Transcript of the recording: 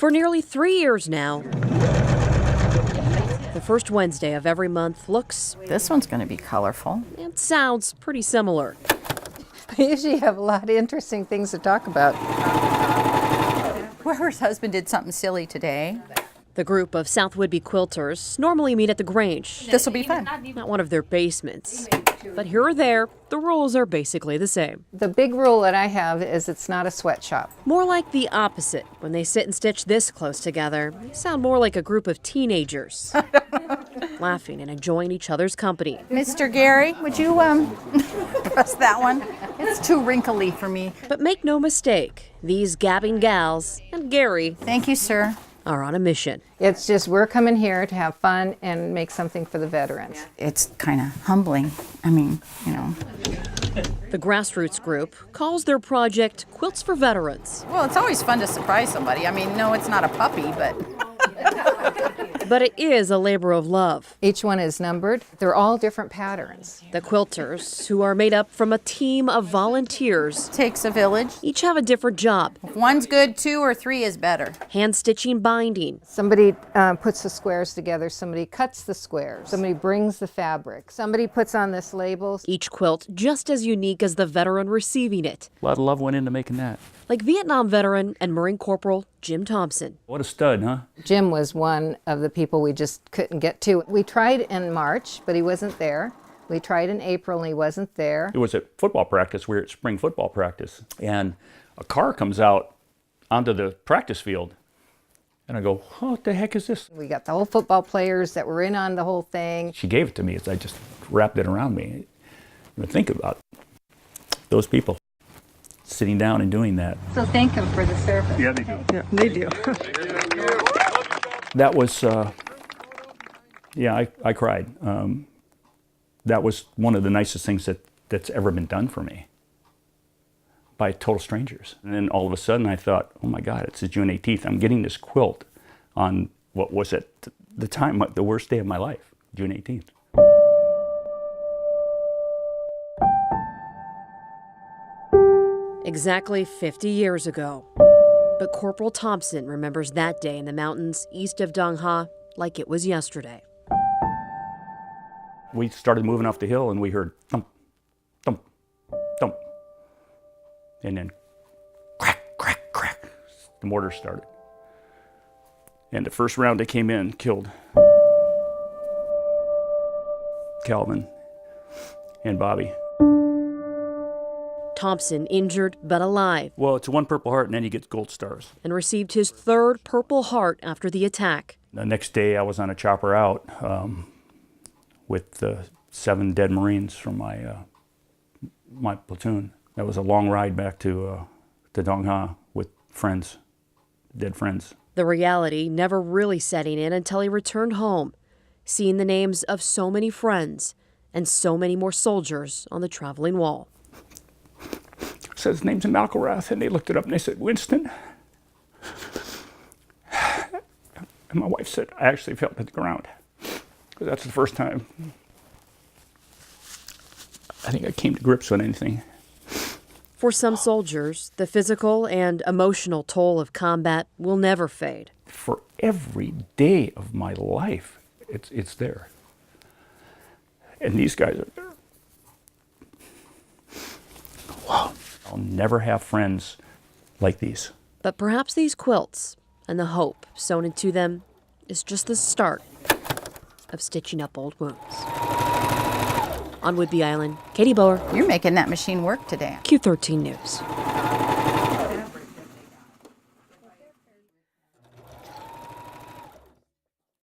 For nearly 3 years now, the first Wednesday of every month looks This one's going to be colorful. and sounds pretty similar. We usually have a lot of interesting things to talk about. Whoever's husband did something silly today. The group of South Whidbey quilters normally meet at the Grange, This will be fun. not one of their basements. But here or there, the rules are basically the same. The big rule that I have is it's not a sweatshop. More like the opposite. When they sit and stitch this close together, they sound more like a group of teenagers, laughing and enjoying each other's company. Mr. Gary, would you press that one? It's too wrinkly for me. But make no mistake, these gabbing gals and Gary Thank you, sir. are on a mission. It's just we're coming here to have fun and make something for the veterans. It's kind of humbling. I mean, The grassroots group calls their project Quilts for Veterans. Well, it's always fun to surprise somebody. I mean, no, it's not a puppy, but But it is a labor of love. Each one is numbered. They're all different patterns. The quilters, who are made up from a team of volunteers, it takes a village. each have a different job. If one's good, 2 or 3 is better. Hand stitching binding, Somebody puts the squares together. Somebody cuts the squares. Somebody brings the fabric. Somebody puts on this label. each quilt just as unique as the veteran receiving it. A lot of love went into making that. Like Vietnam veteran and Marine Corporal Jim Thompson. What a stud, huh? Jim was one of the people we just couldn't get to. We tried in March, but he wasn't there. We tried in April and he wasn't there. It was at football practice. We were at spring football practice. And a car comes out onto the practice field. And I go, oh, what the heck is this? We got the whole football players that were in on the whole thing. She gave it to me as I just wrapped it around me. You think about those people sitting down and doing that. So thank them for the service. Yeah, they do. Yeah, they do. That was, I cried. That was one of the nicest things that's ever been done for me by total strangers. And then all of a sudden I thought, oh my God, it's June 18th. I'm getting this quilt on what was at the time the worst day of my life, June 18th. Exactly 50 years ago. But Corporal Thompson remembers that day in the mountains east of Dong Ha like it was yesterday. We started moving off the hill and we heard thump, thump, thump. And then crack, crack, crack. The mortar started. And the first round they came in killed Calvin and Bobby. Thompson injured but alive Well, it's one Purple Heart and then you get gold stars. and received his third Purple Heart after the attack. The next day I was on a chopper out with 7 dead Marines from my platoon. That was a long ride back to Dong Ha with friends, dead friends. The reality never really setting in until he returned home, seeing the names of so many friends and so many more soldiers on the traveling wall. Said his name's Malcolrath, and they looked it up and they said, Winston. And my wife said, I actually fell to the ground. Because that's the first time I think I came to grips with anything. For some soldiers, the physical and emotional toll of combat will never fade. For every day of my life, it's there. And these guys are there. Wow. I'll never have friends like these. But perhaps these quilts and the hope sewn into them is just the start of stitching up old wounds. On Whidbey Island, Katie Bower, You're making that machine work today. Q13 News.